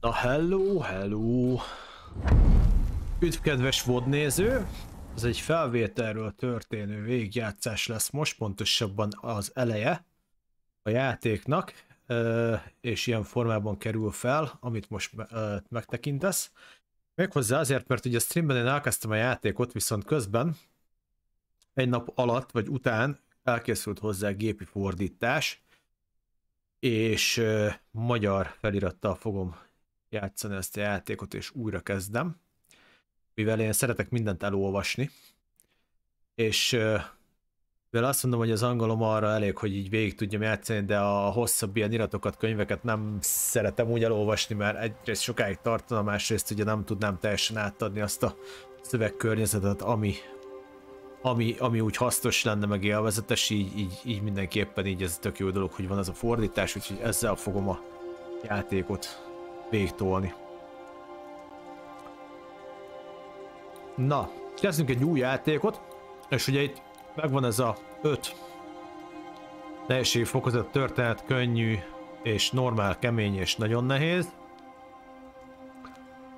Na hello, hello! Üdv kedves vodnéző! Ez egy felvételről történő végigjátszás lesz most, pontosabban az eleje a játéknak, és ilyen formában kerül fel, amit most megtekintesz. Méghozzá azért, mert ugye a streamben én elkezdtem a játékot, viszont közben egy nap alatt vagy után elkészült hozzá gépi fordítás, és magyar felirattal fogom játszani ezt a játékot, és újra kezdem, mivel én szeretek mindent elolvasni, és mivel azt mondom, hogy az angolom arra elég, hogy így végig tudjam játszani, de a hosszabb ilyen iratokat, könyveket nem szeretem úgy elolvasni, mert egyrészt sokáig tartana, másrészt ugye nem tudnám teljesen átadni azt a szövegkörnyezetet, ami úgy hasznos lenne, meg élvezetes, így mindenképpen így ez tök jó dolog, hogy van ez a fordítás, úgyhogy ezzel fogom a játékot végtolni. Na, kezdünk egy új játékot, és ugye itt megvan ez a 5 nehézségfokozat: történet, könnyű és normál, kemény és nagyon nehéz.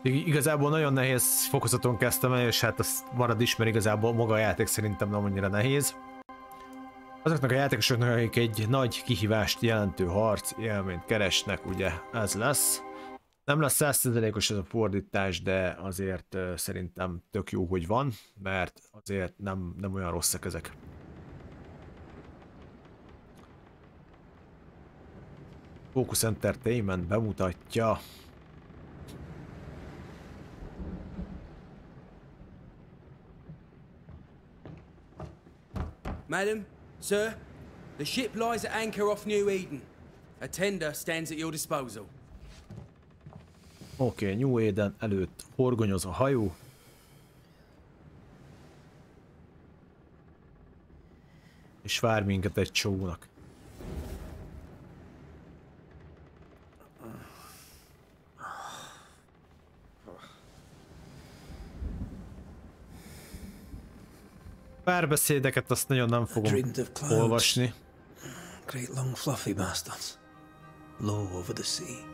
Igazából nagyon nehéz fokozaton kezdtem el, és hát azt marad is, mert igazából maga a játék szerintem nem annyira nehéz. Azoknak a játékosoknak, akik egy nagy kihívást jelentő harc élményt keresnek, ugye ez lesz. Nem lesz 100%-os ez a fordítás, de azért szerintem tök jó, hogy van, mert azért nem olyan rosszak ezek. Focus Entertainment bemutatja. Madam, sir, the ship lies at anchor off New Eden. A tender stands at your disposal. Oké, New Eden előtt horgonyoz a hajó. És vár minket egy csónak. Párbeszédeket azt nagyon nem fogom olvasni. Great long fluffy bastards. Low over the sea.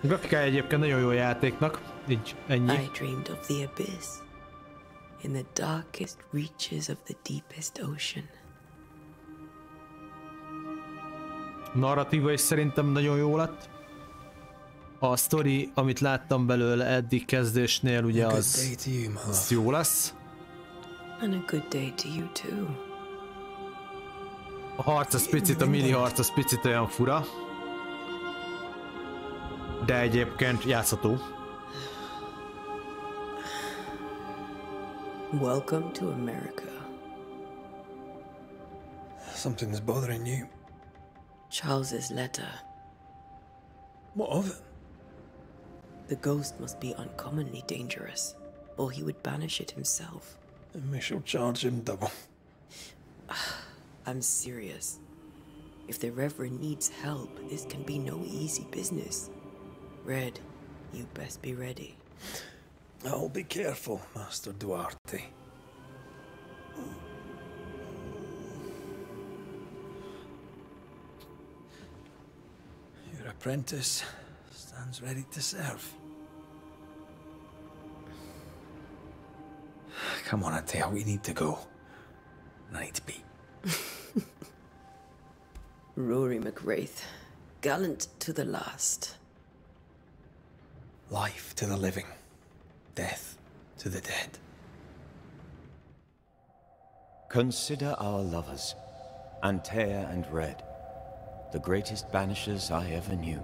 A grafikája egyébként nagyon jó játéknak, így ennyi. I dreamed of the abyss, in the darkest reaches of the deepest ocean. Narratíva is szerintem nagyon jó lett. A sztori, amit láttam belőle eddig kezdésnél, ugye az jó lesz. And a good day to you too. A harc az picit, a mini harc az picit olyan fura. De egyébként játszható. Welcome to America. Something's bothering you. Charles's letter. What of it? The ghost must be uncommonly dangerous, or he would banish it himself. And we shall charge him double. I'm serious. If the Reverend needs help, this can be no easy business. Red, you best be ready. I'll be careful, Master Duarte. Your apprentice stands ready to serve. Come on, Atea, we need to go. I need to be. Rory McWraith, gallant to the last. Life to the living, death to the dead. Consider our lovers, Antea and Red, the greatest banishers I ever knew.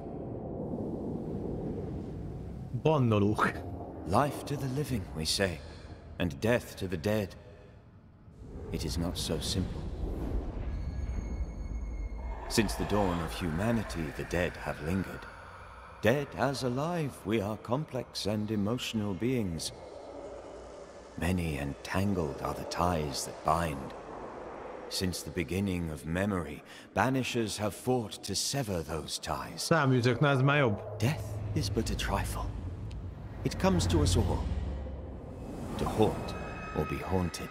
Bannolók. Life to the living, we say, and death to the dead. It is not so simple. Since the dawn of humanity, the dead have lingered. Dead as alive, we are complex and emotional beings. Many and tangled are the ties that bind. Since the beginning of memory, banishers have fought to sever those ties. Száműzőknál ez már jobb. Death is but a trifle. It comes to us all. To haunt or be haunted.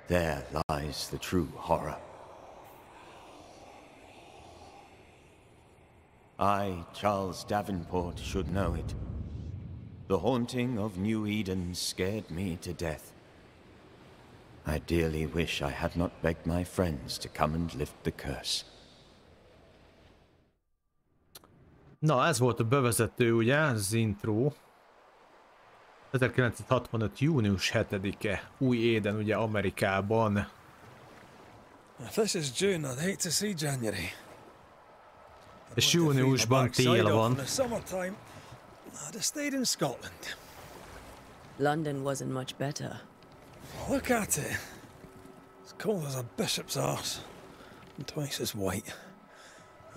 There lies the true horror. I, Charles Davenport, should know it. The haunting of New Eden scared me to death. I dearly wish I had not begged my friends to come and lift the curse. Na, ez volt a bevezető, ugye? Az intro. 1965. június 7-e. Új éden, ugye, Amerikában. If this is June, I'd hate to see January. És júniusban tél van. In the summertime, I'd have stayed in Scotland. London wasn't much better. Look at it. As cold as a bishop's arse. And twice as white.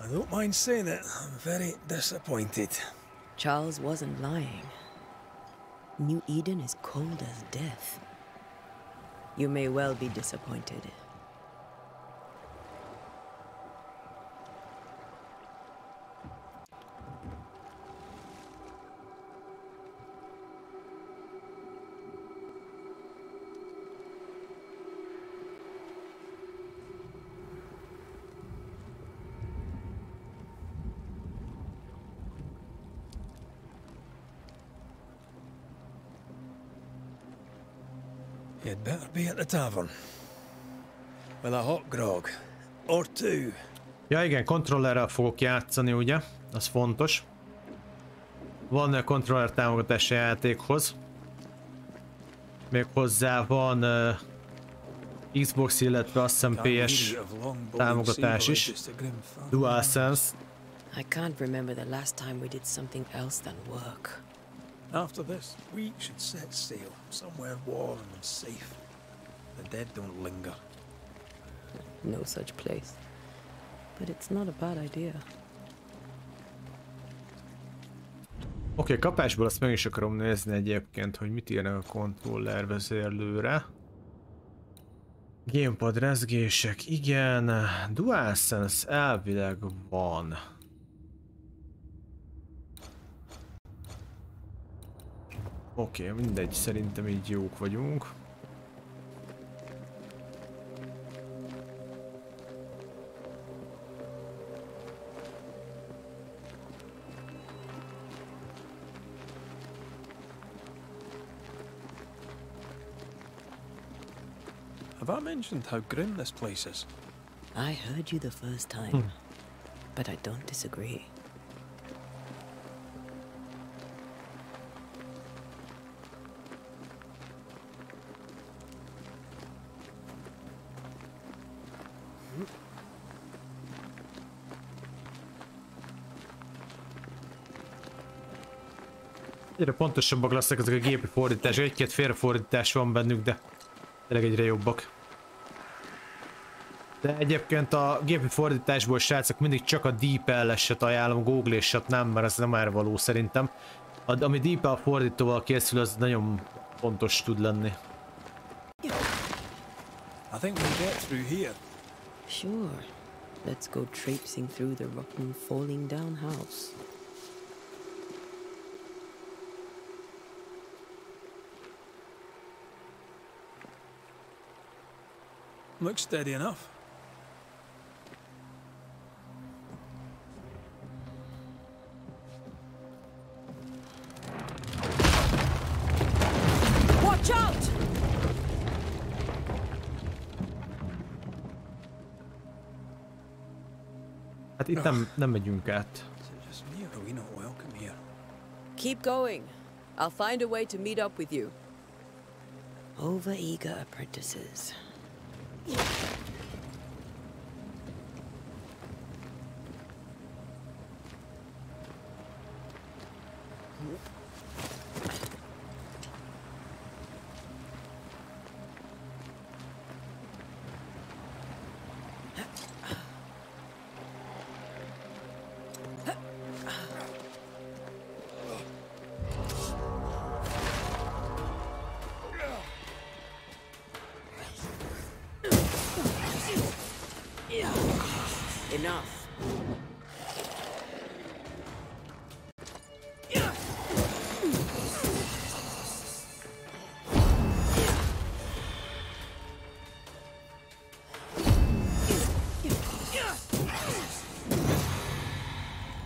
I don't mind saying it, I'm very disappointed. Charles wasn't lying. New Eden is cold as death. You may well be disappointed. You'd better be at the tavern. With a hot grog. Or two. Ja igen, kontrollerrel fogok játszani, ugye? Az fontos. Van kontroller támogatás a játékhoz. Méghozzá van Xbox, illetve azt hiszem PS támogatás is. DualSense. I can't remember the last time we did something else than work. After this, we should set sail somewhere warm and safe. The dead don't linger. No such place. But it's not a bad idea. Oké, kapásból azt meg is akarom nézni egyébként, hogy mit írnak a kontroller vezérlőre. Gamepad rezgések, igen. DualSense elvileg van. Oké, mindegy, szerintem így jók vagyunk. Have I mentioned how grim this place is? I heard you the first time, but I don't disagree. Egyre pontosabbak lesznek ezek a gépi fordítások, egy-két félrefordítás van bennük, de tényleg egyre jobbak. De egyébként a gépi fordításból, srácok, mindig csak a DeepL-eset ajánlom, Google-eset nem, mert ez nem erre való szerintem. Ami DeepL fordítóval készül, az nagyon pontos tud lenni. I think we can get through here. Sure. Let's go traipsing through the rotten, falling down house. Looks steady enough. Watch out! Hát itt nem megyünk át. Just me, or are we not welcome here? Keep going. I'll find a way to meet up with you. Over-eager apprentices. Enough.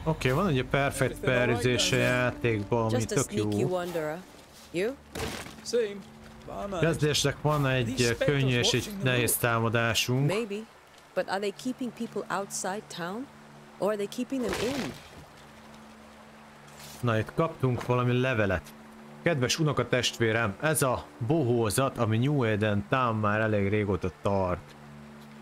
Oké, van egy perfect beelőzés a játékban, ami tök jó. Kezdésnek van egy könnyű és egy nehéz támadásunk. But are they keeping people outside town? Or are they keeping them in? Na, itt kaptunk valami levelet. Kedves unokatestvérem, ez a bohózat, ami New Eden Town már elég régóta tart.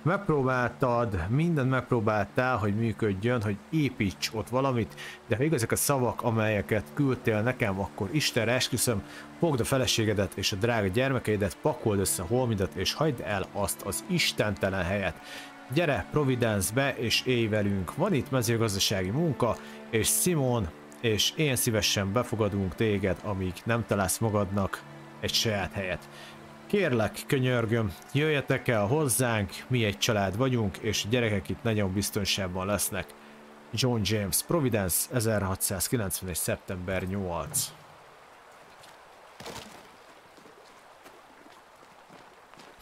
Megpróbáltad, mindent megpróbáltál, hogy működjön, hogy építs ott valamit, de ha igazak a szavak, amelyeket küldtél nekem, akkor Istenre esküszöm, fogd a feleségedet és a drága gyermekeidet, pakold össze holmidat és hagyd el azt az istentelen helyet. Gyere Providence-be és élj velünk, van itt mezőgazdasági munka, és Simon és én szívesen befogadunk téged, amíg nem találsz magadnak egy saját helyet. Kérlek, könyörgöm, jöjjetek el hozzánk, mi egy család vagyunk, és a gyerekek itt nagyon biztonságban lesznek. John James, Providence, 1691. szeptember 8.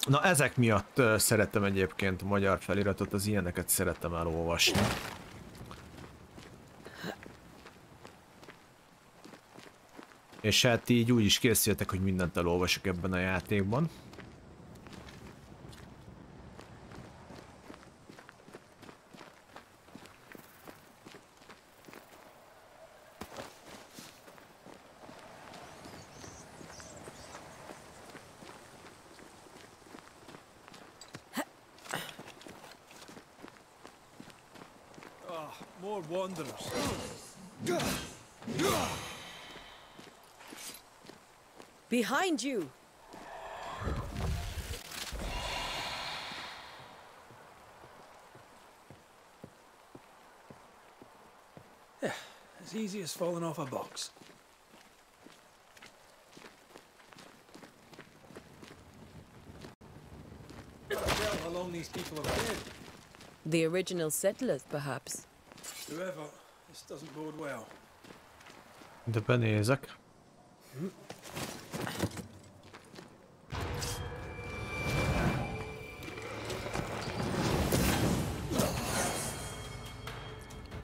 Na, ezek miatt szeretem egyébként a magyar feliratot, az ilyeneket szeretem elolvasni. És hát így úgy is készültek, hogy mindent elolvasok ebben a játékban. More wanderers. Behind you! Yeah, as easy as falling off a box. Well, how long these people have been? The original settlers, perhaps. Whoever, this doesn't bode well. De benézek.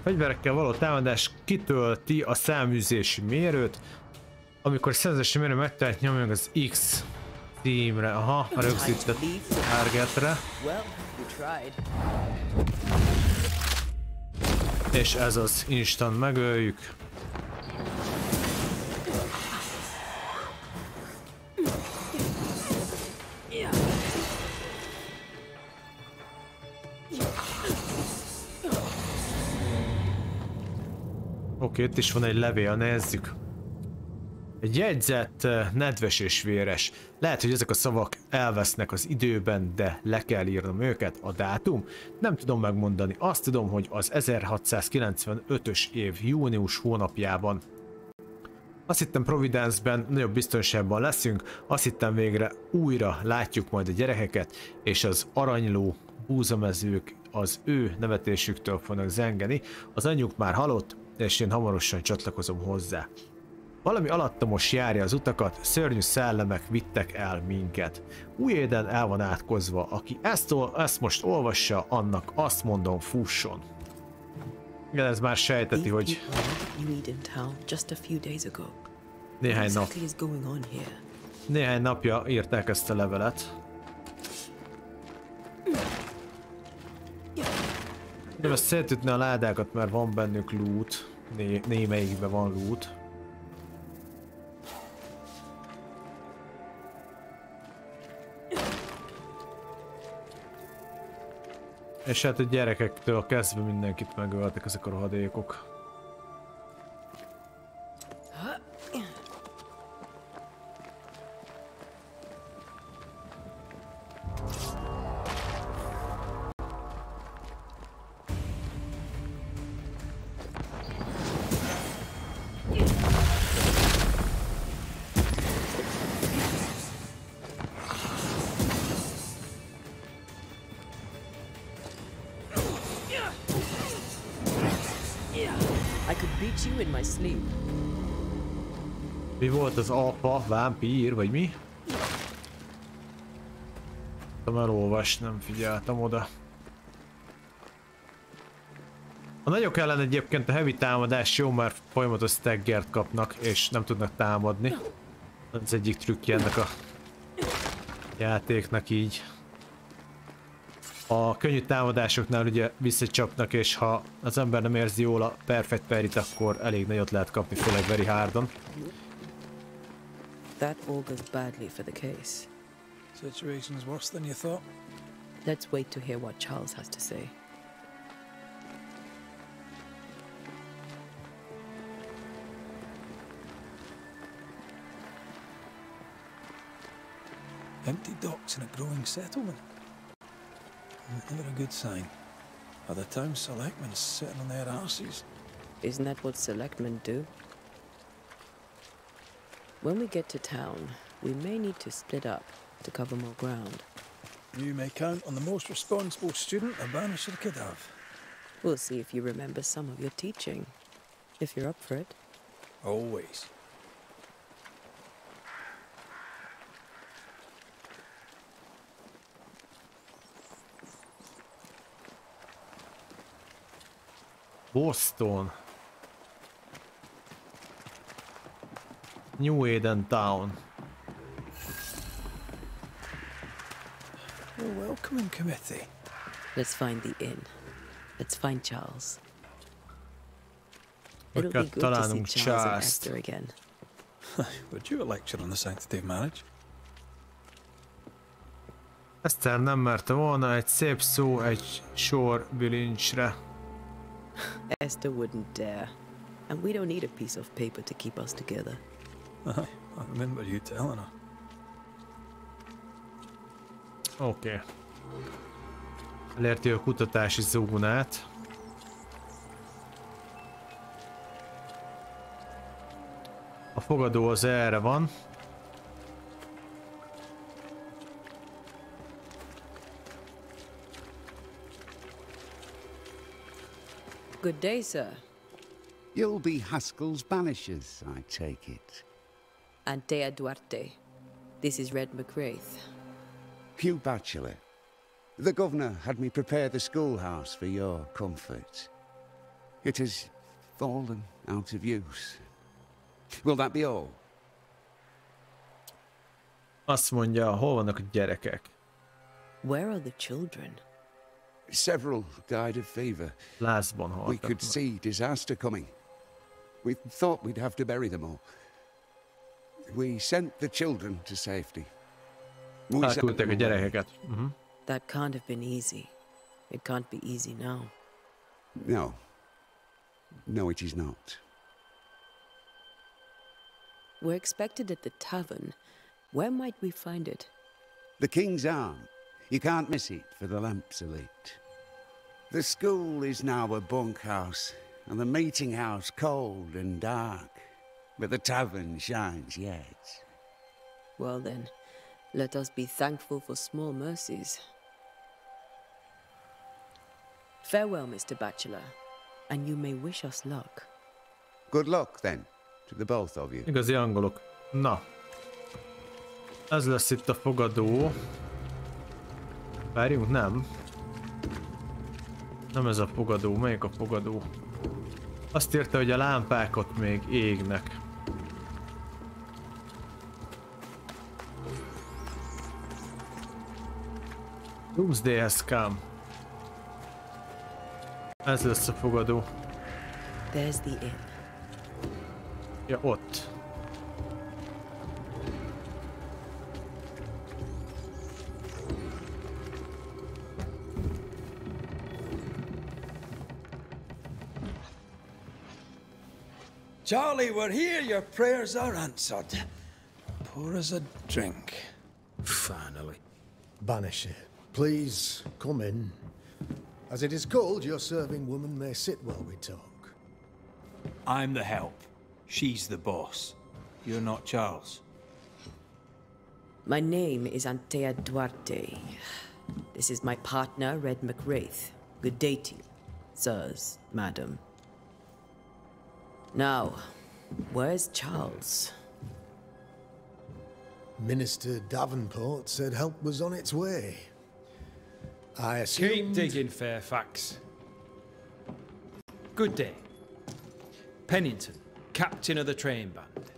Fegyverekkel való támadás kitölti a száműzési mérőt. Amikor szerzési mérő megtalált, nyomja meg az X címre, aha, a rögzített targetre. És ez az, instant megöljük. Oké, itt is van egy levél, nézzük. Egy jegyzet, nedves és véres. Lehet, hogy ezek a szavak elvesznek az időben, de le kell írnom őket. A dátum? Nem tudom megmondani. Azt tudom, hogy az 1695-ös év június hónapjában. Azt hittem Providence-ben nagyobb biztonságban leszünk, azt hittem végre újra látjuk majd a gyerekeket, és az aranyló búzamezők az ő nevetésüktől fognak zengeni. Az anyjuk már halott, és én hamarosan csatlakozom hozzá. Valami alattomos járja az utakat, szörnyű szellemek vittek el minket. Új éden el van átkozva, aki ezt most olvassa, annak azt mondom, fusson. Igen, ez már sejteti, hogy néhány napja írták ezt a levelet. De ezt szétütni a ládákat, mert van bennük loot. Némelyikben van loot. És hát a gyerekektől kezdve mindenkit megöltek ezek a rohadékok. Mi volt az apa? Vámpír, vagy mi? Nem elolvas, nem figyeltem oda. A nagyok ellen egyébként a heavy támadás jó, mert folyamatos staggert kapnak, és nem tudnak támadni. Ez egyik trükkje ennek a játéknak így. A könnyű támadásoknál ugye visszacsapnak, és ha az ember nem érzi jól a perfect parryt, akkor elég nagyot lehet kapni, főleg very hardon. That augurs badly for the case. Situation's worse than you thought. Let's wait to hear what Charles has to say. Empty docks in a growing settlement. Never a good sign. Are the town selectmen sitting on their arses? Isn't that what selectmen do? When we get to town, we may need to split up to cover more ground. You may count on the most responsible student a Banisher could have. We'll see if you remember some of your teaching, if you're up for it. Always. Boston. New Eden Town. A welcoming committee. Let's find the inn. Let's find Charles. It'll Kell be good to see találnunk Charles and Charles-t. Esther again. Would you a lecture on the sanctity of marriage? Eszter nem merte volna egy szép szó egy sor bilincsre. Esther wouldn't dare. And we don't need a piece of paper to keep us together. I remember you telling her. Oké. Elérti a kutatási zónát. A fogadó az erre van. Good day, sir. You'll be Haskell's Banishers, I take it. Antea Duarte. This is Red McWraith. Hugh Bachelor. The governor had me prepare the schoolhouse for your comfort. It has fallen out of use. Will that be all? Azt mondja, hol vannak a gyerekek? Where are the children? Several died of fever. Lázban We haltak. could see disaster coming. We thought we'd have to bury them all. We sent the children to safety. We sent Elküldtek a them away. gyerekeket. That can't have been easy. It can't be easy now. No. No, it is not. We're expected at the tavern. Where might we find it? The King's Arm. You can't miss it, for the lamps are lit. The school is now a bunkhouse, and the meeting house cold and dark. But the tavern shines yet. Well then, let us be thankful for small mercies. Farewell, Mr. Bachelor, and you may wish us luck. Good luck, then, to the both of you. Igazi angolok. Na. Ez lesz itt a fogadó. Várjunk, nem. Nem ez a fogadó. Melyik a fogadó? Azt írta, hogy a lámpák ott még égnek. Doomsday has come. Ez lesz a fogadó. There's the inn. Ja, ott. Charlie, we're here. Your prayers are answered. Pour us a drink. Finally. Banisher, please come in. As it is called, your serving woman may sit while we talk. I'm the help. She's the boss. You're not Charles. My name is Antea Duarte. This is my partner, Red McWraith. Good day to you, sirs, madam. Now, where's Charles? Minister Davenport said help was on its way. I assumed... Keep digging, Fairfax. Good day. Pennington, captain of the train band.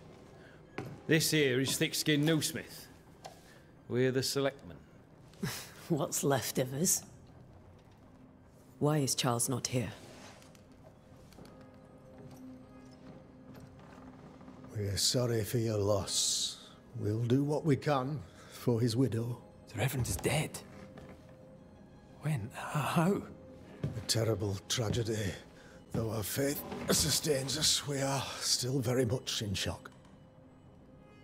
This here is thick-skinned Newsmith. We're the selectmen. What's left of us? Why is Charles not here? We're sorry for your loss. We'll do what we can for his widow. The Reverend is dead. When? How? A terrible tragedy. Though our faith sustains us, we are still very much in shock.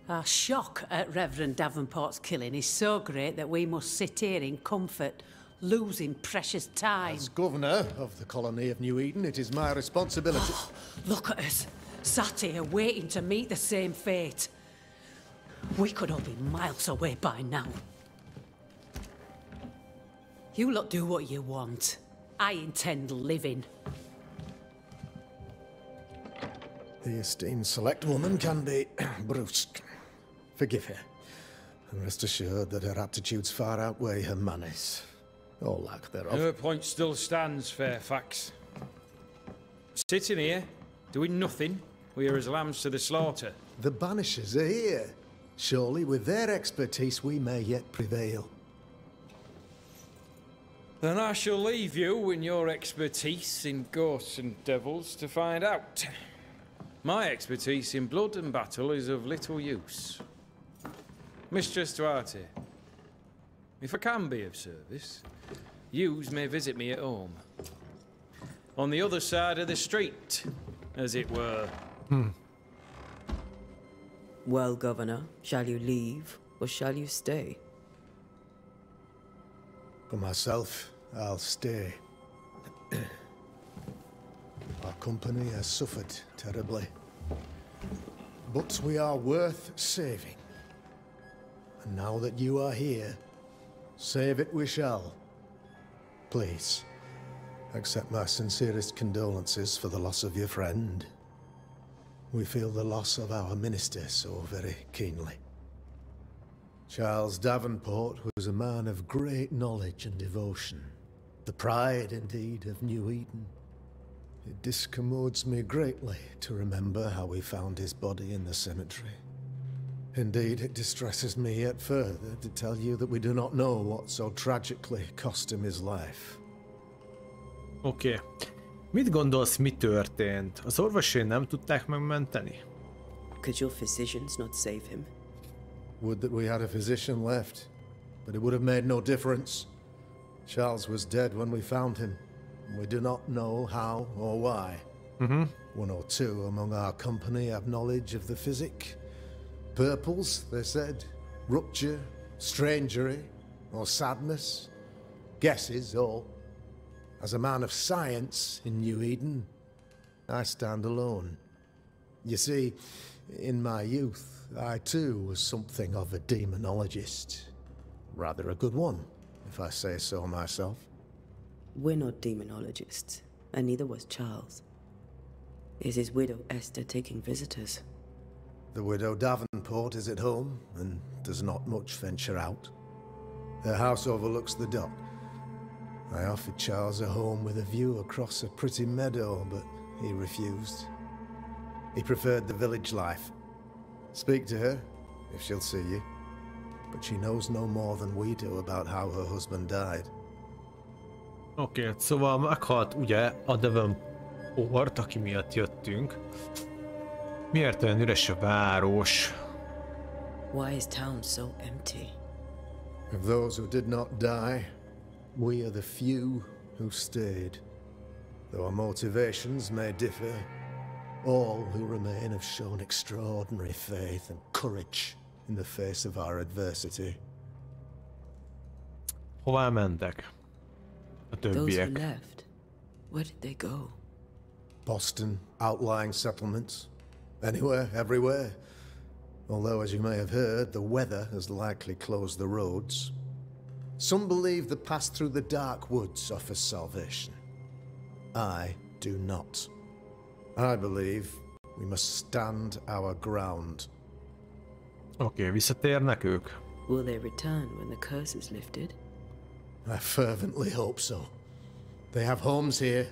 Our shock at Reverend Davenport's killing is so great that we must sit here in comfort, losing precious time. As governor of the colony of New Eden, it is my responsibility. Look at us, sat here waiting to meet the same fate. We could all be miles away by now. You lot do what you want. I intend living. The esteemed select woman can be brusque. Forgive her, and rest assured that her aptitudes far outweigh her manners, or lack thereof. Her point still stands, Fairfax. Sitting here, doing nothing, we are as lambs to the slaughter. The Banishers are here. Surely, with their expertise, we may yet prevail. Then I shall leave you and your expertise in ghosts and devils to find out. My expertise in blood and battle is of little use. Mistress Duarte, if I can be of service, yous may visit me at home. On the other side of the street, as it were. Well, Governor, shall you leave or shall you stay? For myself, I'll stay. Our company has suffered terribly. But we are worth saving. And now that you are here, save it we shall. Please, accept my sincerest condolences for the loss of your friend. We feel the loss of our minister so very keenly. Charles Davenport was a man of great knowledge and devotion. The pride, indeed, of New Eden. It discommodes me greatly to remember how we found his body in the cemetery. Indeed, it distresses me yet further to tell you that we do not know what so tragically cost him his life. Oké. Mit gondolsz, mi történt? Az orvosai nem tudták megmenteni? Could your physicians not save him? Would that we had a physician left, but it would have made no difference. Charles was dead when we found him, and we do not know how or why. One or two among our company have knowledge of the physic. Purples, they said, rupture, strangery, or sadness. Guesses, all. As a man of science in New Eden, I stand alone. You see, in my youth, I too was something of a demonologist. Rather a good one, if I say so myself. We're not demonologists, and neither was Charles. Is his widow Esther taking visitors? The widow Davenport is at home, and does not much venture out. Her house overlooks the dock. I offered Charles a home with a view across a pretty meadow, but he refused. He preferred the village life. Speak to her, if she'll see you. But she knows no more than we do about how her husband died. Oké, szóval meghalt ugye a Davenport, aki miatt jöttünk. Miért olyan üres a város? Why is town so empty? Of those who did not die, we are the few who stayed. Though our motivations may differ, all who remain have shown extraordinary faith and courage in the face of our adversity. Hová mentek? A Those who többiek. left, where did they go? Boston, outlying settlements. Anywhere, everywhere. Although, as you may have heard, the weather has likely closed the roads. Some believe the path through the dark woods offers salvation. I do not. I believe we must stand our ground. Oké, visszatérnek ők? Will they return when the curse is lifted? I fervently hope so. They have homes here.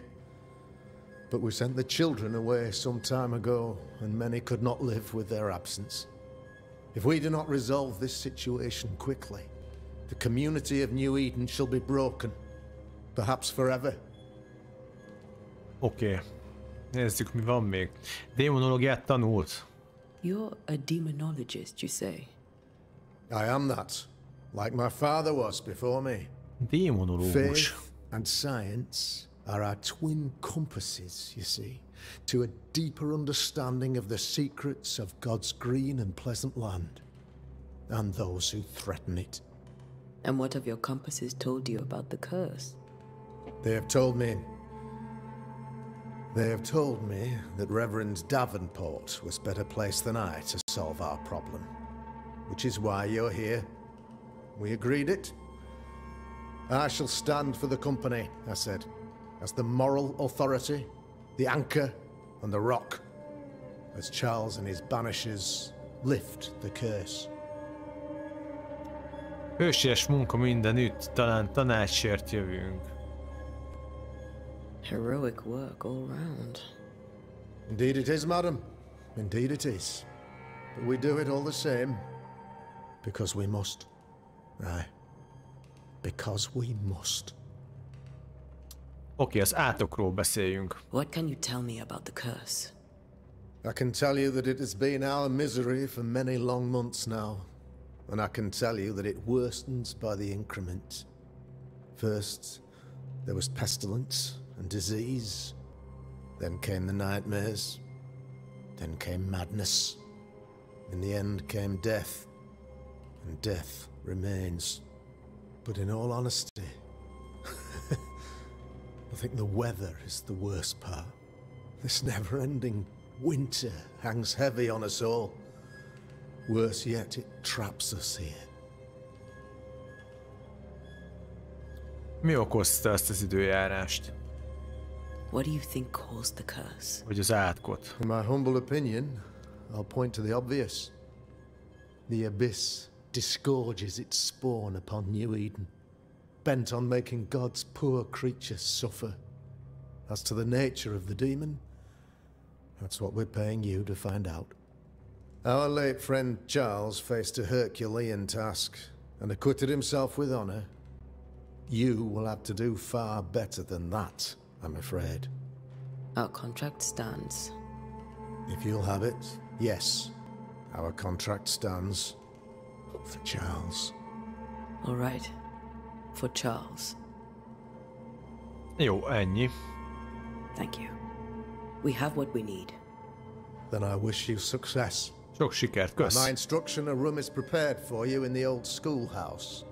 But we sent the children away some time ago, and many could not live with their absence. If we do not resolve this situation quickly, the community of New Eden shall be broken, perhaps forever. Oké. Nézzük, mi van még. Démonológiát tanult. You're a demonologist, you say? I am that, like my father was before me. Démonológus. Faith and science are our twin compasses, you see, to a deeper understanding of the secrets of God's green and pleasant land, and those who threaten it. And what have your compasses told you about the curse? They have told me that Reverend Davenport was better placed than I to solve our problem, which is why you're here. We agreed it. I shall stand for the company, I said, as the moral authority, the anchor, and the rock, as Charles and his Banishers lift the curse. Hősies munka mindenütt, talán tanácsért jövünk. Heroic work all round. Indeed it is, madam. Indeed it is. But we do it all the same. Because we must. Aye. Because we must. Oké, az átokról beszéljünk. What can you tell me about the curse? I can tell you that it has been our misery for many long months now. And I can tell you that it worsens by the increment. First, there was pestilence and disease. Then came the nightmares. Then came madness. In the end came death. And death remains. But in all honesty, I think the weather is the worst part. This never-ending winter hangs heavy on us all. Worse yet, it traps us here. Mi okozta ezt az időjárást? What do you think caused the curse? Vagy az átkot? In my humble opinion, I'll point to the obvious. The abyss disgorges its spawn upon New Eden, bent on making God's poor creatures suffer. As to the nature of the demon, that's what we're paying you to find out. Our late friend Charles faced a Herculean task and acquitted himself with honor. You will have to do far better than that, I'm afraid. Our contract stands. If you'll have it, yes, our contract stands. For Charles. All right. For Charles. Jó, ennyi. Thank you. We have what we need. Then I wish you success. Sok sikert, kösz. By my instruction, a room is prepared for you in the old schoolhouse.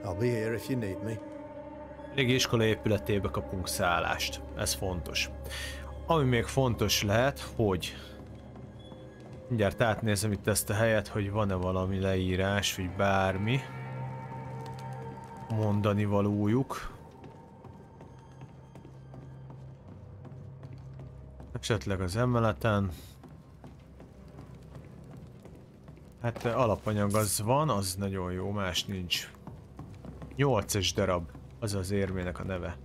I'll be here if you need me. Régi iskola épületébe kapunk szállást. Ez fontos. Ami még fontos lehet, hogy mindjárt átnézem itt ezt a helyet, hogy van-e valami leírás, vagy bármi mondani valójuk. Esetleg az emeleten. Hát alapanyag az van, az nagyon jó, más nincs. 8-es darab, az az érmének a neve.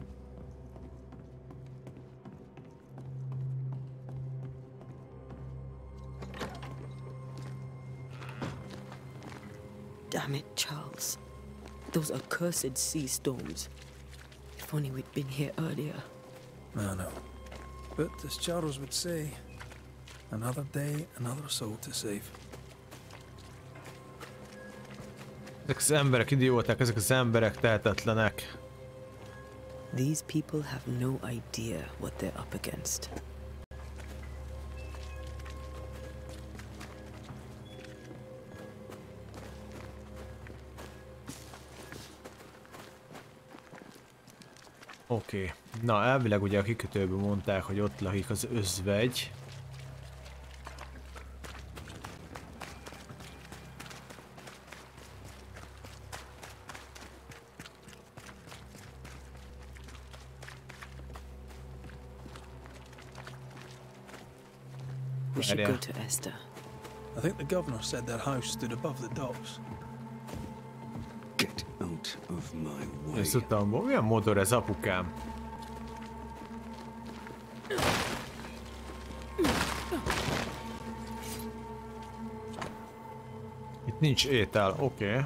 Damn it, Charles. Those accursed sea storms. If only we'd been here earlier. I know. But as Charles would say, another day, another soul to save. Ezek az emberek idióták, ezek az emberek tehetetlenek. These people have no idea what they're up against. Oké. Na, elvileg ugye a kikötőből mondták, hogy ott lakik az özvegy. We should go to Esther. I think the governor said that house stood above the docks. Get out of my way. Ezt tudtam, milyen motor ez, apukám? Nincs étel, oké.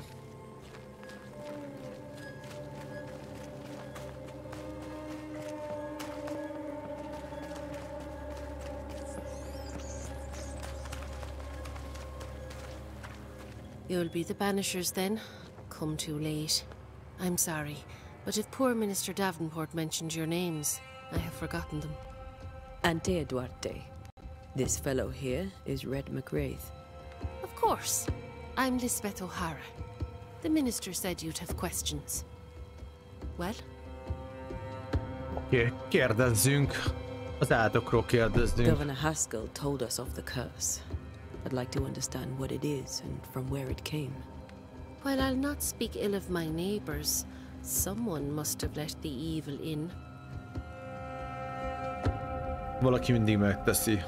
You'll be the Banishers then? Come too late. I'm sorry, but if poor Minister Davenport mentioned your names, I have forgotten them. Antea Duarte. This fellow here is Red McWraith. Of course. I'm Lisbeth O'Hara. The Minister said you'd have questions. Well? Oké, kérdezzünk. Az áldokról kérdezzünk. Governor Haskell told us of the curse. I'd like to understand what it is and from where it came. While I'll not speak ill of my neighbors, someone must have let the evil in. Valaki mindig megteszi.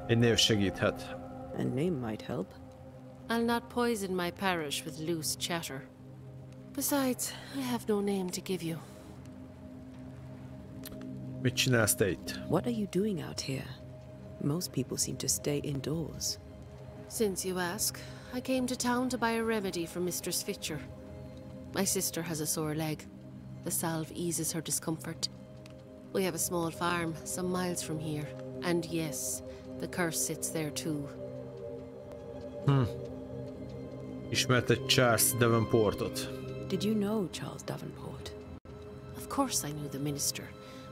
Egy név segíthet. A name might help. I'll not poison my parish with loose chatter. Besides, I have no name to give you. Mit csinálsz te itt? What are you doing out here? Most people seem to stay indoors. Since you ask, I came to town to buy a remedy for Mistress Fitcher. My sister has a sore leg. The salve eases her discomfort. We have a small farm some miles from here. And yes, the curse sits there too. Ismerted Charles Davenportot. Did you know Charles Davenport? Of course I knew the minister.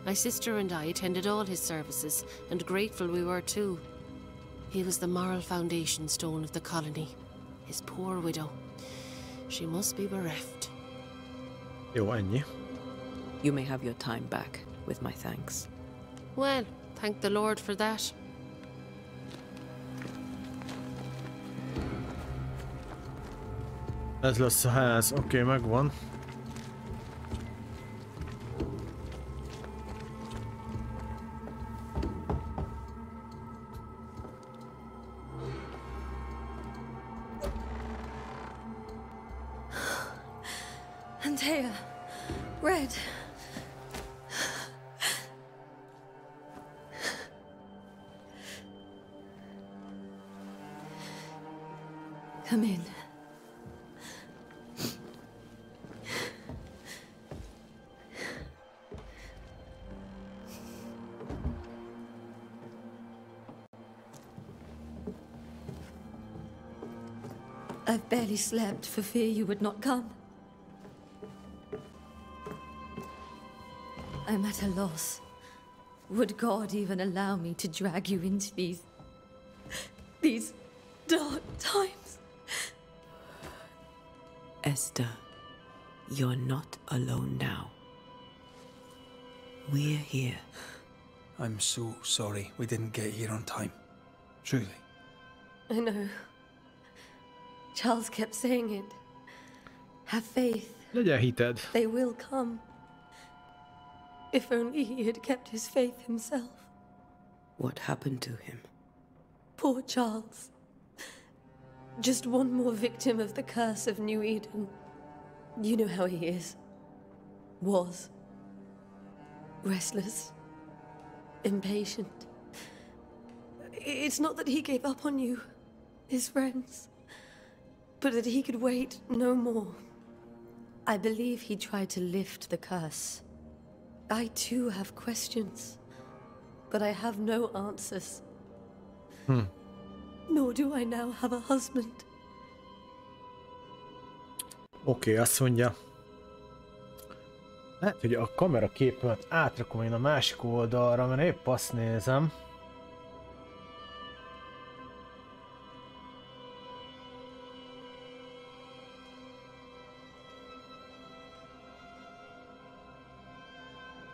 My sister and I attended all his services, and grateful we were too. He was the moral foundation stone of the colony. His poor widow. She must be bereft. Jó, ennyi. You may have your time back, with my thanks. Well, thank the Lord for that. Ez lesz a ház. Oké, megvan. Antea, Red. Come in. I've barely slept for fear you would not come. I'm at a loss. Would God even allow me to drag you into these dark times? Esther, you're not alone now. We're here. I'm so sorry we didn't get here on time. Truly. I know. Charles kept saying it. Have faith. Legyen hited. They will come. If only he had kept his faith himself. What happened to him? Poor Charles. Just one more victim of the curse of New Eden. You know how he is. Was. Restless. Impatient. It's not that he gave up on you, his friends, but that he could wait no more. I believe he tried to lift the curse. I too have questions, but I have no answers. Nor do I now have a husband. Oké, azt mondja. Hát, hogy a kameraképet átrakom én a másik oldalra, mert épp azt nézem.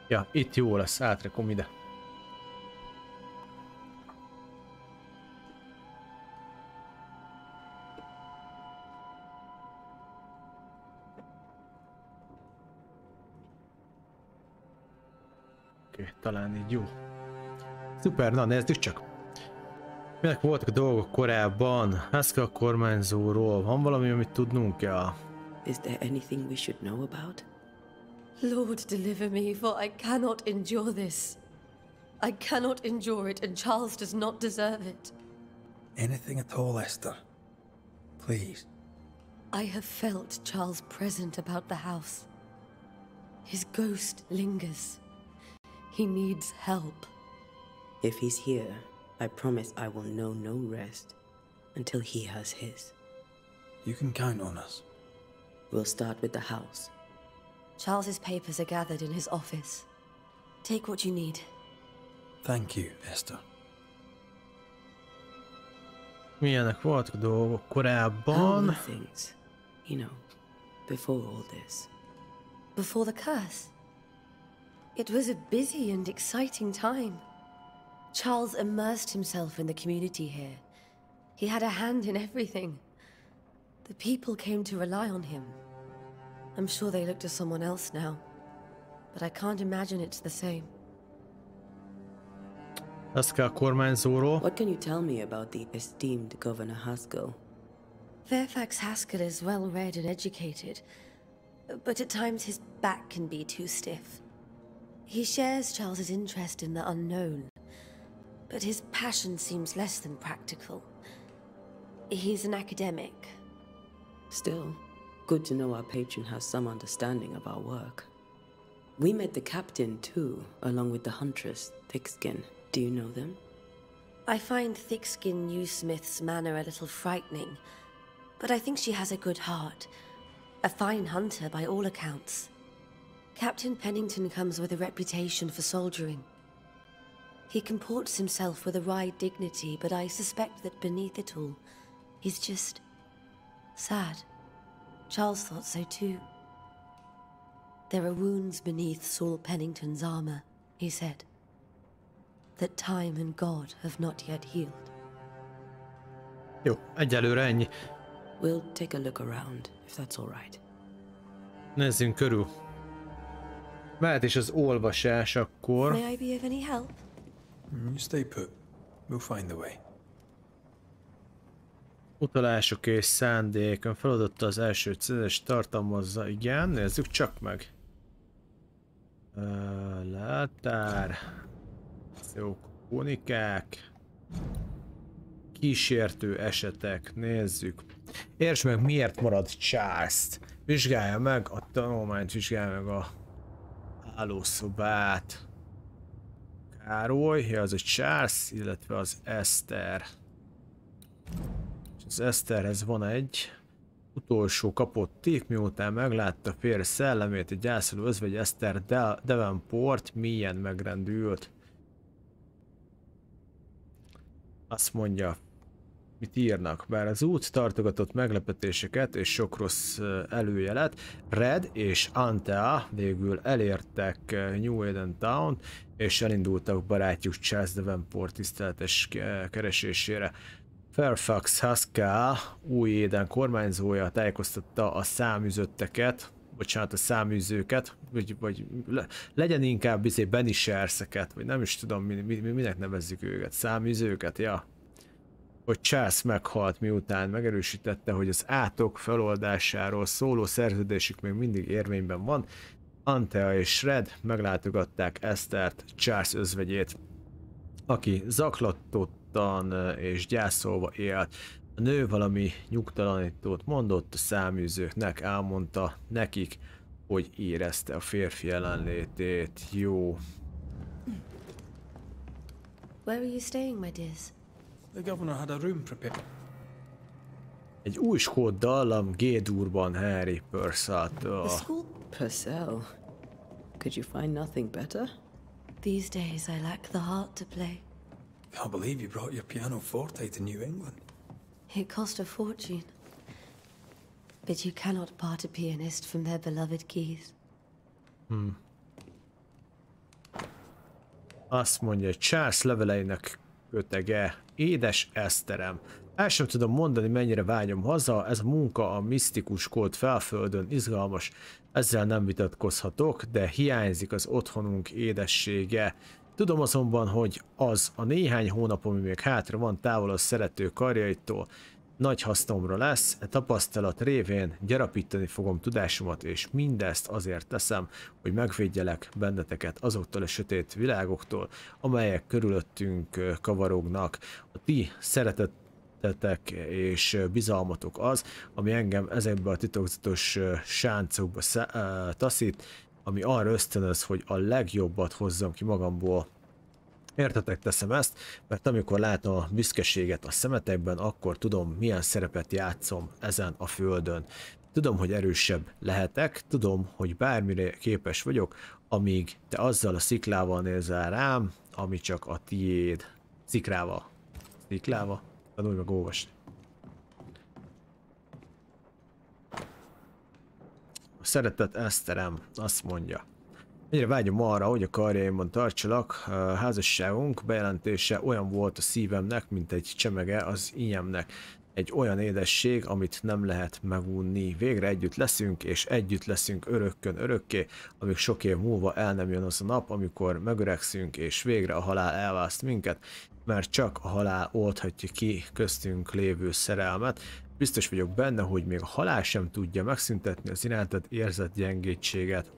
Ja, itt jó lesz, átrakom ide. Oké, talán így jó. Szuper, na nézzük csak. Milyenek voltak a dolgok korábban? Haskell kormányzóról. Van valami, amit tudnunk kell? Is there anything we should know about? Lord, deliver me, for I cannot endure this. I cannot endure it, and Charles does not deserve it. Anything at all, Esther. Please. I have felt Charles' present about the house. His ghost lingers. He needs help. If he's here, I promise I will know no rest until he has his. You can count on us. We'll start with the house. Charles's papers are gathered in his office. Take what you need. Thank you, Esther. Milyenek voltak dolgok How korábban? were things, you know, before all this? Before the curse. It was a busy and exciting time. Charles immersed himself in the community here. He had a hand in everything. The people came to rely on him. I'm sure they look to someone else now, but I can't imagine it's the same. Azt kell a kormányzóról. What can you tell me about the esteemed Governor Haskell? Fairfax Haskell is well read and educated, but at times his back can be too stiff. He shares Charles's interest in the unknown, but his passion seems less than practical. He's an academic. Still, good to know our patron has some understanding of our work. We met the captain too, along with the huntress, Thickskin. Do you know them? I find Thickskin Newsmith's manner a little frightening, but I think she has a good heart. A fine hunter by all accounts. Captain Pennington comes with a reputation for soldiering. He comports himself with a wry dignity, but I suspect that beneath it all, he's just sad. Charles thought so too. There are wounds beneath Saul Pennington's armor, he said, that time and God have not yet healed. Jó, egyelőre ennyi. We'll take a look around, if that's all right. Nézzünk körül. Mehet is az olvasás akkor. May I be of any help? You stay put. We'll find the way. Utalások és szándék. Ön feladotta az első céles tartalmazza. Igen, nézzük csak meg. Leltár. Unikák. Kísértő esetek. Nézzük. Értsd meg, miért marad Charles-t. Vizsgálja meg a tanulmányt, vizsgálja meg a hálószobát. Károly, ja, az a Charles, illetve az Eszter. Az Eszterhez van egy utolsó kapott tikk, miután meglátta férje szellemét, egy gyászoló özvegy Eszter Davenport mélyen megrendült. Azt mondja, mit írnak, bár az út tartogatott meglepetéseket és sok rossz előjelet, Red és Antea végül elértek New Eden Town, és elindultak barátjuk Charles Davenport tiszteletes keresésére. Fairfax Haskell, új Éden kormányzója tájékoztatta a száműzötteket, bocsánat, a száműzőket, vagy legyen inkább Banisherseket, vagy nem is tudom, minek nevezzük őket, száműzőket, ja. Hogy Charles meghalt, miután megerősítette, hogy az átok feloldásáról szóló szerződésük még mindig érvényben van. Antea és Red meglátogatták Esztert, Charles özvegyét, aki zaklatottan és gyászolva élt. A nő valami nyugtalanítót mondott a száműzőknek, elmondta nekik, hogy érezte a férfi jelenlétét. Jó. Where are you staying, my dears? The governor had a room prepared. Egy új skót dallam G-durban Harry Purcell-től. Purcell? Could you find nothing better? These days I lack the heart to play. Can't believe you brought your pianoforte to New England. It cost a fortune. But you cannot part a pianist from their beloved keys. Azt mondja, Charles leveleinek kötege. Édes Eszterem. El sem tudom mondani, mennyire vágyom haza, ez a munka a misztikus kód felföldön izgalmas, ezzel nem vitatkozhatok, de hiányzik az otthonunk édessége. Tudom azonban, hogy az a néhány hónap, ami még hátra van távol a szerető karjaitól, nagy hasznomra lesz, e tapasztalat révén gyarapítani fogom tudásomat, és mindezt azért teszem, hogy megvédjelek benneteket azoktól a sötét világoktól, amelyek körülöttünk kavarognak. A ti szeretett szeretetek és bizalmatok az, ami engem ezekbe a titokzatos sáncokba taszít, ami arra ösztönöz, hogy a legjobbat hozzam ki magamból. Értetek, teszem ezt, mert amikor látom a büszkeséget a szemetekben, akkor tudom, milyen szerepet játszom ezen a földön. Tudom, hogy erősebb lehetek, tudom, hogy bármire képes vagyok, amíg te azzal a sziklával nézel rám, ami csak a tiéd. Sziklával. Sziklával? Tanulj meg olvasni. A szeretet Eszterem azt mondja. Egyre vágyom arra, hogy a karjaimban tartsalak, házasságunk bejelentése olyan volt a szívemnek, mint egy csemege az ínyemnek. Egy olyan édesség, amit nem lehet megunni. Végre együtt leszünk, és együtt leszünk örökkön örökké, amíg sok év múlva el nem jön az a nap, amikor megöregszünk, és végre a halál elvászt minket, mert csak a halál oldhatja ki köztünk lévő szerelmet. Biztos vagyok benne, hogy még a halál sem tudja megszüntetni az irántad érzett gyengétséget.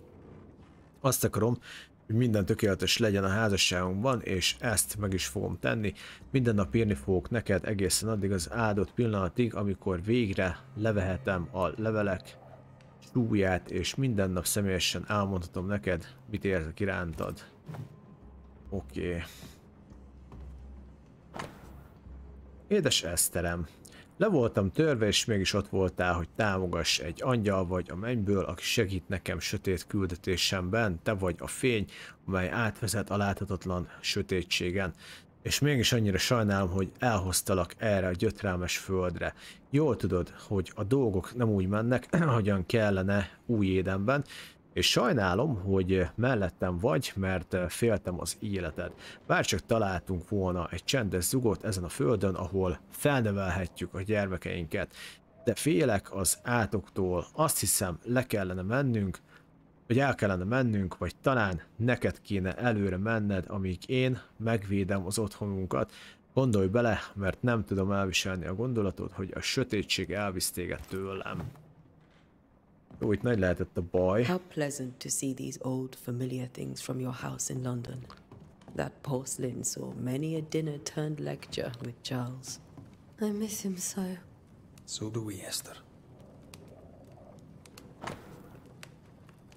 Azt akarom, hogy minden tökéletes legyen a házasságunkban, és ezt meg is fogom tenni. Minden nap írni fogok neked egészen addig az áldott pillanatig, amikor végre levehetem a levelek súlyát, és minden nap személyesen elmondhatom neked, mit érzek irántad. Oké. Édes Eszterem, le voltam törve, és mégis ott voltál, hogy támogass. Egy angyal vagy a mennyből, aki segít nekem sötét küldetésemben. Te vagy a fény, amely átvezet a láthatatlan sötétségen. És mégis annyira sajnálom, hogy elhoztalak erre a gyötrelmes földre. Jól tudod, hogy a dolgok nem úgy mennek, ahogyan kellene új édenben, és sajnálom, hogy mellettem vagy, mert féltem az életed. Bárcsak találtunk volna egy csendes zugot ezen a földön, ahol felnevelhetjük a gyermekeinket. De félek az átoktól, azt hiszem le kellene mennünk, vagy el kellene mennünk, vagy talán neked kéne előre menned, amíg én megvédem az otthonunkat. Gondolj bele, mert nem tudom elviselni a gondolatot, hogy a sötétség elvisz téged tőlem. Jó, itt nagy lehetett a baj. How pleasant to see these old familiar things from your house in London. That porcelain saw many a dinner-turned lecture with Charles. I miss him so. So do we, Esther.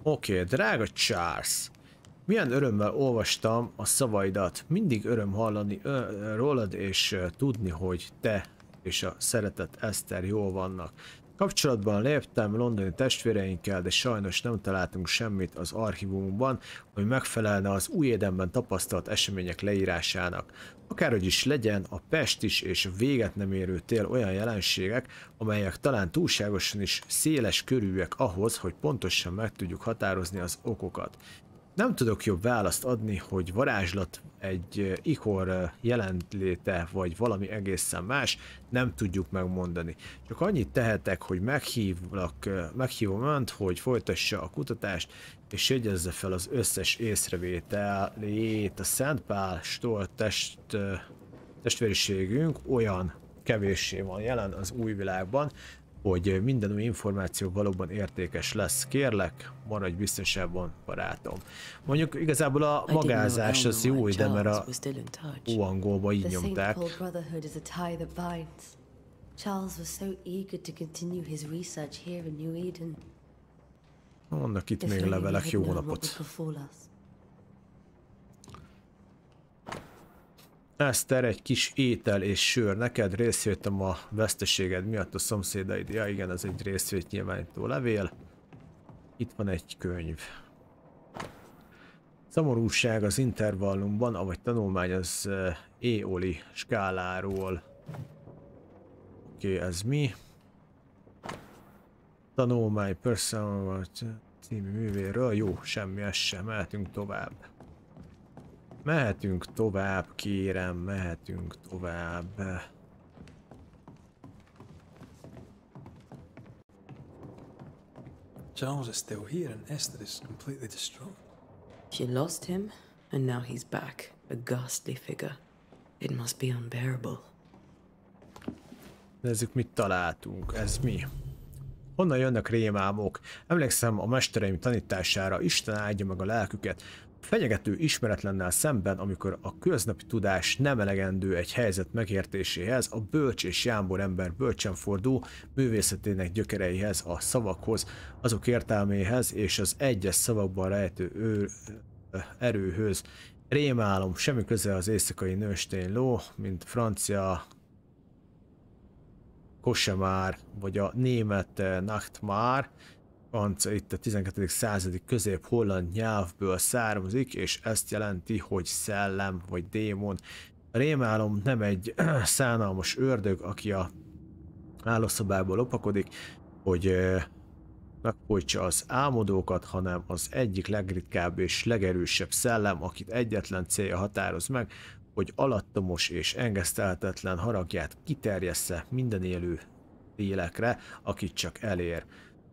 Oké, drága Charles. Milyen örömmel olvastam a szavaidat. Mindig öröm hallani rólad, és tudni, hogy te és a szeretett Eszter jól vannak. Kapcsolatban léptem londoni testvéreinkkel, de sajnos nem találtunk semmit az archívumunkban, ami megfelelne az új édenben tapasztalt események leírásának. Akárhogy is legyen, a pestis és a véget nem érő tél olyan jelenségek, amelyek talán túlságosan is széles körűek ahhoz, hogy pontosan meg tudjuk határozni az okokat. Nem tudok jobb választ adni, hogy varázslat, egy ikor jelenléte, vagy valami egészen más, nem tudjuk megmondani. Csak annyit tehetek, hogy meghívom önt, hogy folytassa a kutatást, és jegyezze fel az összes észrevételét. A Szent Pálstól testvériségünk olyan kevéssé van jelen az új világban, hogy minden új információ valóban értékes lesz. Kérlek, maradj biztonságban, barátom. Mondjuk igazából a magázás az jó, de mert a angolba így nyomták. Vannak itt még levelek, jó napot. Eszter, egy kis étel és sör. Neked részvétem a veszteséged miatt a szomszédaid. Ja igen, ez egy részvétnyilvánító levél. Itt van egy könyv. Szomorúság az intervallumban, avagy tanulmány az éoli skáláról. Oké, ez mi? Tanulmány Personal című művéről. Jó, semmi, ez sem. Mehetünk tovább. Mehetünk tovább, kérem, mehetünk tovább. Charles is still here and Esther is completely distraught. She lost him, and now he's back, a ghastly figure. It must be unbearable. Nézzük, mit találtunk. Ez mi? Honnan jönnek rémálmok? Emlékszem a mestereim tanítására, Isten áldja meg a lelküket. Fenyegető ismeretlennel szemben, amikor a köznapi tudás nem elegendő egy helyzet megértéséhez, a bölcs és jámbor ember bölcsen fordul művészetének gyökereihez, a szavakhoz, azok értelméhez és az egyes szavakban rejtő erőhöz. Rémálom, semmi köze az éjszakai nőstény ló, mint francia Kosemár, vagy a német Nachtmár. Itt a 12. századi közép-holland nyelvből származik, és ezt jelenti, hogy szellem vagy démon. A rémálom nem egy szánalmas ördög, aki a hálószobából lopakodik, hogy megfojtsa az álmodókat, hanem az egyik legritkább és legerősebb szellem, akit egyetlen célja határoz meg, hogy alattomos és engesztelhetetlen haragját kiterjessze minden élő lélekre, akit csak elér.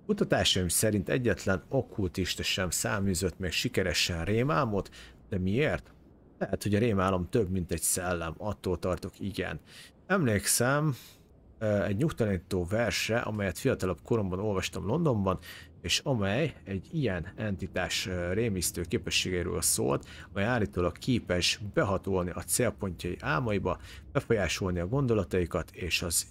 Kutatásaim szerint egyetlen okkultista sem száműzött még sikeresen rémálmot, de miért? Lehet, hogy a rémálom több, mint egy szellem, attól tartok, igen. Emlékszem egy nyugtalanító versre, amelyet fiatalabb koromban olvastam Londonban, és amely egy ilyen entitás rémisztő képességeiről szólt, amely állítólag képes behatolni a célpontjai álmaiba, befolyásolni a gondolataikat és az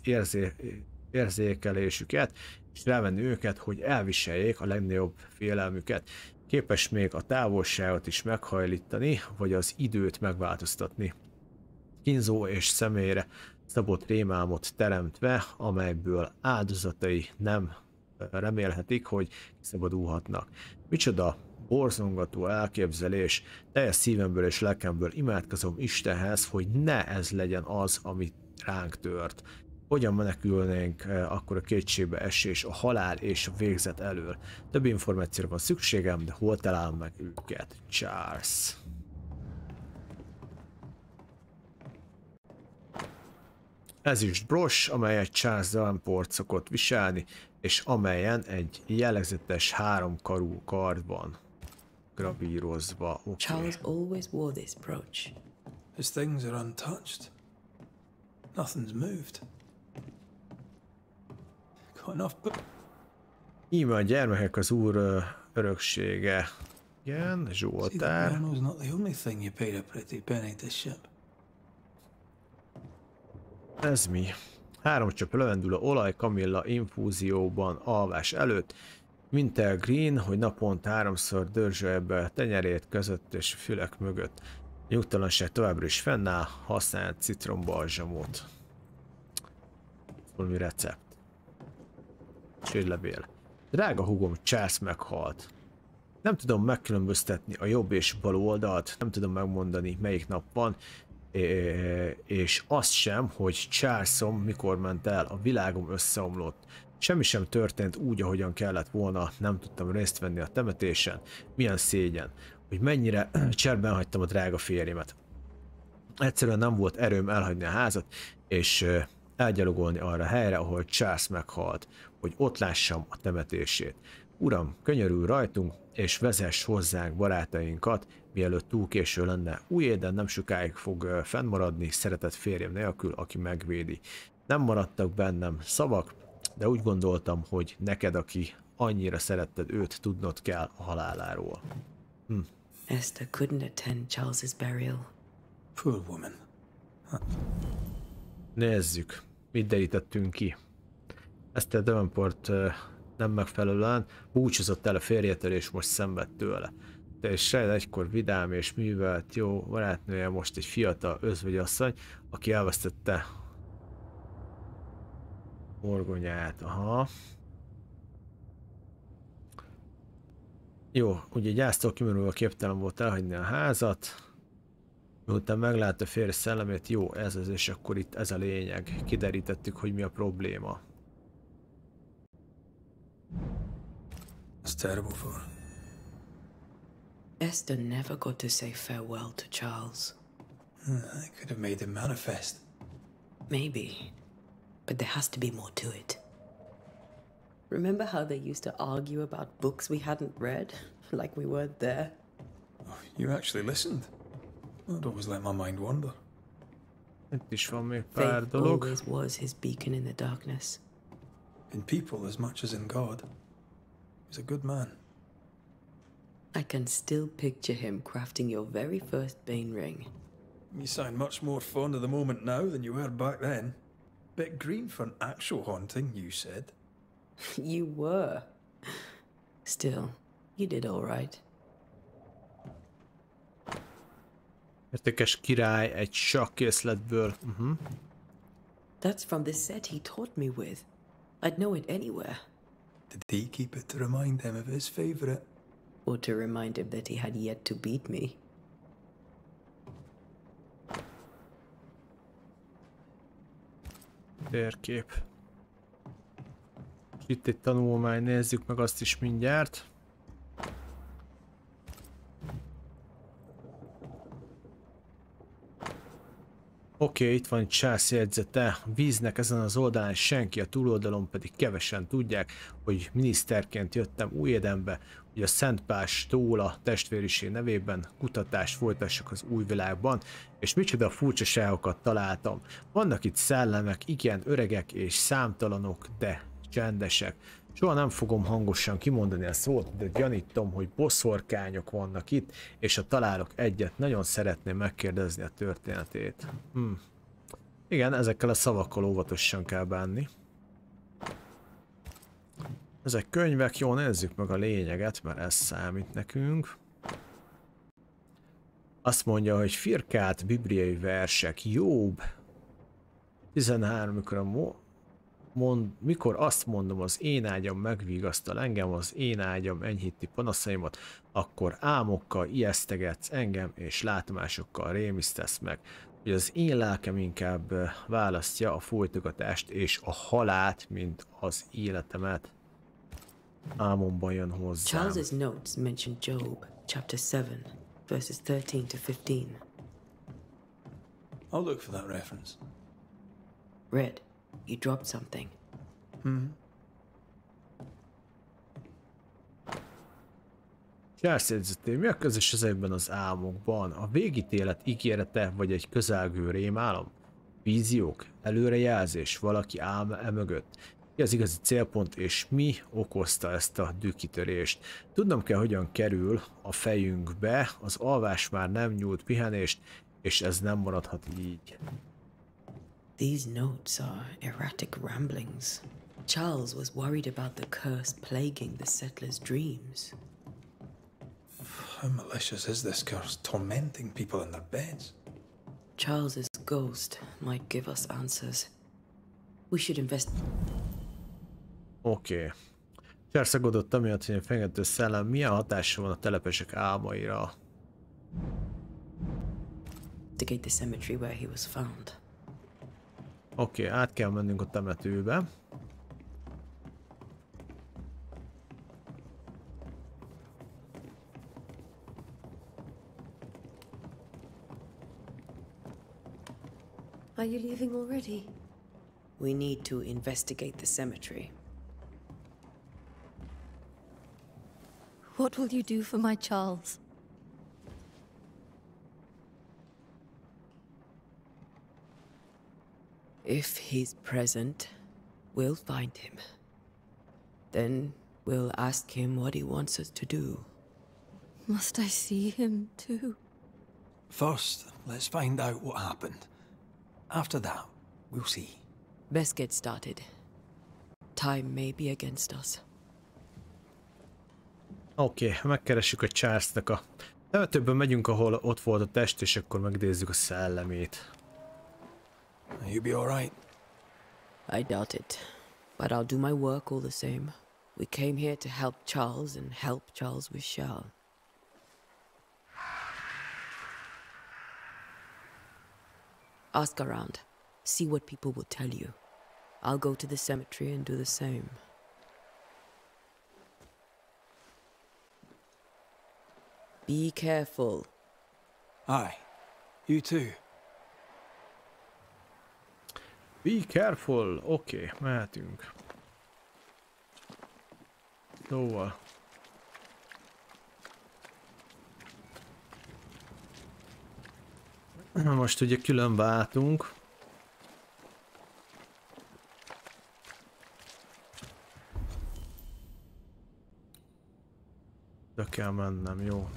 érzékelésüket, és rávenni őket, hogy elviseljék a legnagyobb félelmüket. Képes még a távolságot is meghajlítani, vagy az időt megváltoztatni. Kínzó és személyre szabott rémálmot teremtve, amelyből áldozatai nem remélhetik, hogy kiszabadulhatnak. Micsoda borzongató elképzelés, teljes szívemből és lelkemből imádkozom Istenhez, hogy ne ez legyen az, amit ránk tört. Hogyan menekülnénk akkor a kétségbe esés, a halál és a végzet elől? Több információra van szükségem, de hol találom meg őket? Charles. Ezüst bros, amelyet Charles Davenport szokott viselni, és amelyen egy jellegzetes háromkarú kard van gravírozva. Okay. Charles always wore this brooch. His things are untouched. Nothing's moved. Got enough Íme a gyermekek az úr öröksége. Igen, Zsoltár. piano's not the only thing you paid a pretty penny to ship. Ez mi? 3 csöp levendula olaj kamilla infúzióban alvás előtt. Mintel Green, hogy naponta 3-szor dörzsölje be a tenyerét között és fülek mögött. A nyugtalanság továbbra is fennáll, használt citronbalzsamot. Valami recept. Csődlevél. Drága húgom, Charles meghalt. Nem tudom megkülönböztetni a jobb és bal oldalt, nem tudom megmondani melyik nap van, és azt sem, hogy Charlesom mikor ment el, a világom összeomlott. Semmi sem történt úgy, ahogyan kellett volna, nem tudtam részt venni a temetésen. Milyen szégyen, hogy mennyire cserben hagytam a drága férjemet. Egyszerűen nem volt erőm elhagyni a házat, és elgyalogolni arra a helyre, ahol Charles meghalt, hogy ott lássam a temetését. Uram, könyörül rajtunk, és vezess hozzánk barátainkat, mielőtt túl késő lenne. Új éden nem sokáig fog fennmaradni szeretett férjem nélkül, aki megvédi. Nem maradtak bennem szavak, de úgy gondoltam, hogy neked, aki annyira szeretted őt, tudnod kell a haláláról. Esther couldn't attend Charles's burial. Poor woman. Nézzük, mit derítettünk ki. Esther Davenport nem megfelelően búcsúzott el a férjétől, és most szenved tőle. De és Shred egykor vidám és művelt jó barátnője most egy fiatal özvegyasszony, aki elvesztette orgonyát. Aha. Jó, ugye gyásztól kimerülve képtelen volt elhagyni a házat. Miután meglátta a férj szellemét, jó, ez az, és akkor itt ez a lényeg. Kiderítettük, hogy mi a probléma. It's terrible for her. Esther never got to say farewell to Charles. I could have made him manifest. Maybe, but there has to be more to it. Remember how they used to argue about books we hadn't read, like we weren't there? Oh, you actually listened? I'd always let my mind wander. Itt is van még pár Faith dolog. always was his beacon in the darkness. In people as much as in God. He's a good man. I can still picture him crafting your very first Bane ring. You sound much more fond of the moment now than you were back then. Bit green for an actual haunting, you said. You were. Still, you did all right. Értékes király egy sakkészletből. That's from the set he taught me with. I'd know it anywhere. Did he keep it to remind him of his favorite? Or to remind him that he had yet to beat me. Térkép. Itt egy tanulmány, nézzük meg azt is mindjárt. Oké, itt van egy Charles jegyzete. A víznek ezen az oldalán senki, a túloldalon pedig kevesen tudják, hogy miniszterként jöttem Új-Édenbe, hogy a Szent Pás Tóla testvériség nevében kutatást folytassak az új világban, és micsoda furcsaságokat találtam. Vannak itt szellemek, igen, öregek és számtalanok, de csendesek. Soha nem fogom hangosan kimondani a szót, de gyanítom, hogy boszorkányok vannak itt, és ha találok egyet, nagyon szeretném megkérdezni a történetét. Igen, ezekkel a szavakkal óvatosan kell bánni. Ezek könyvek, jó, nézzük meg a lényeget, mert ez számít nekünk. Azt mondja, hogy firkált bibliai versek, Jobb 13, mikor azt mondom, az én ágyam megvigasztal engem, az én ágyam enyhíti panaszaimat, akkor álmokkal ijesztegetsz engem, és látomásokkal rémisztesz meg, hogy az én lelkem inkább választja a folytogatást és a halált, mint az életemet. Álmomban jön hozzám. Charles's notes mention Job, chapter 7, verses 13 to 15. I'll look for that reference. Red, you dropped something. Charles jegyzetén, mi a közös ezekben az álmokban? A végítélet ígérete vagy egy közelgő rémálom? Víziók, előrejelzés, valaki álma emögött? Mi az igazi célpont és mi okozta ezt a dühkitörést? Tudnom kell, hogyan kerül a fejünkbe, az alvás már nem nyújt pihenést, és ez nem maradhat így. These notes are erratic ramblings. Charles was worried about the curse plaguing the settlers' dreams. How malicious is this curse, tormenting people in their beds? Charles's ghost might give us answers. We should invest. Oké. Charles aggódott amiatt, hogy a fenyegető szellem milyen hatása van a telepesek álmaira. Investigate the cemetery where he was found. Oké, át kell mennünk a temetőbe. Are you leaving already? We need to investigate the cemetery. What will you do for my Charles? If he's present, we'll find him. Then we'll ask him what he wants us to do. Must I see him too? First, let's find out what happened. After that, we'll see. Best get started. Time may be against us. Oké, megkeressük a Charles-nak a temetőben, megyünk, ahol ott volt a test, és akkor megnézzük a szellemét. You be all right? I doubt it, but I'll do my work all the same. We came here to help Charles, and help Charles we shall. Ask around. See what people will tell you. I'll go to the cemetery and do the same. Be careful. Aye. You too. Be careful! Oké, mehetünk. Szóval. Most ugye külön váltunk. De kell mennem, jó.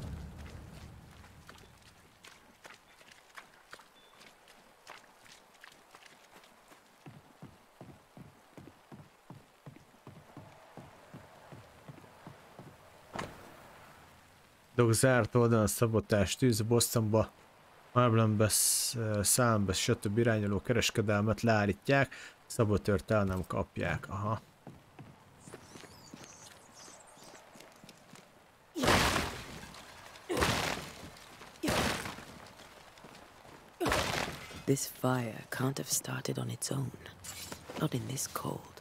Dog zárt oldalon a szabotás tűz, Bostonba, Marblembe, Számbe, stb. Irányuló kereskedelmet leállítják, szabotőrt el nem kapják. Aha. This fire can't have started on its own. Not in this cold.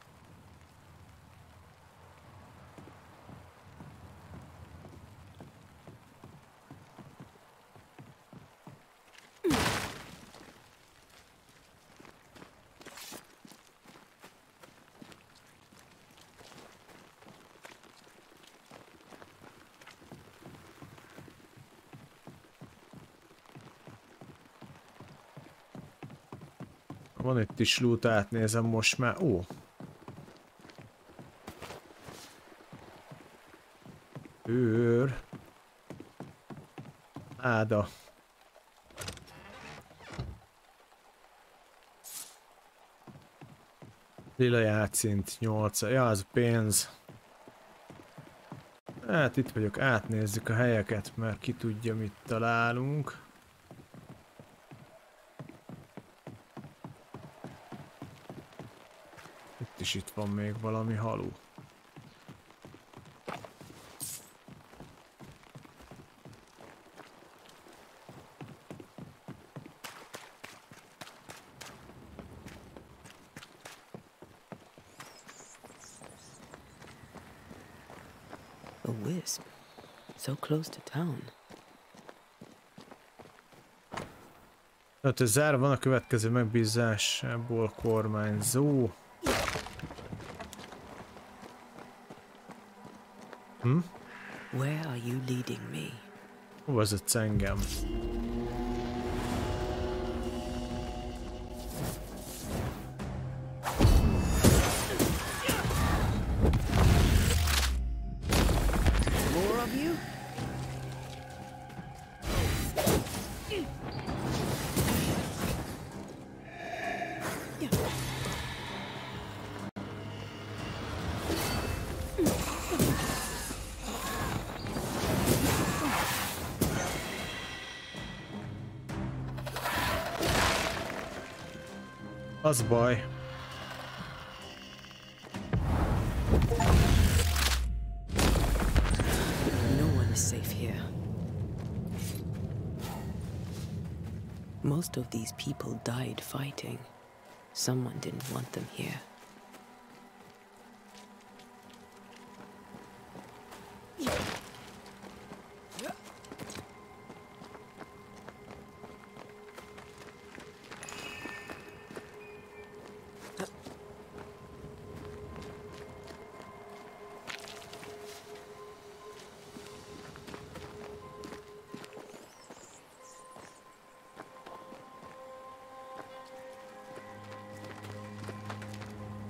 Van itt is loot, átnézem most már. Ó! Őr. Áda. Lila játszint 8. Ja, az pénz. Hát itt vagyok, átnézzük a helyeket, mert ki tudja, mit találunk. És itt van még valami halú. A wisp. So close to town. Tehát ez zárva van a következő megbízásából kormányzó. Where are you leading me? Hova vezetsz engem? More of you? Az baj. No one is safe here. Most of these people died fighting. Someone didn't want them here.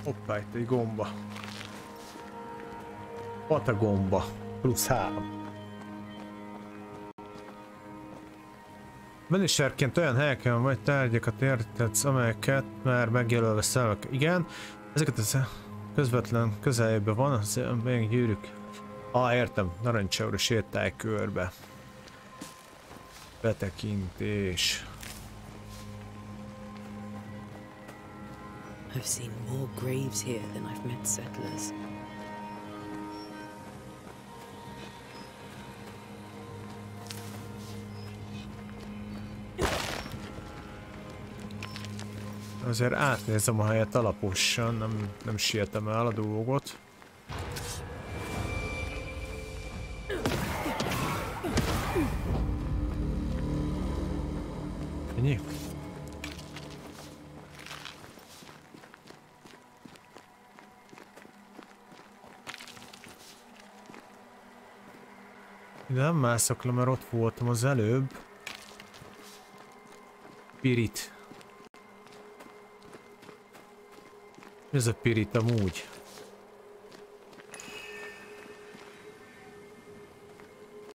Hoppá, itt egy gomba. Patagomba. Plusz 3. Banisherként olyan helyeken vagy tárgyakat értetsz, amelyeket már megjelölve szemek. Igen, ezeket az közvetlen közeljében van, az még gyűrűk. Értem, narancsáura sétálj körbe. Betekintés. I've seen more graves here than I've met settlers. Azért átnézem a helyet alaposan, nem sietem el a dolgot. Ennyi? Ide nem mászok le, mert ott voltam az előbb. Pirit. Mi ez a pirit amúgy?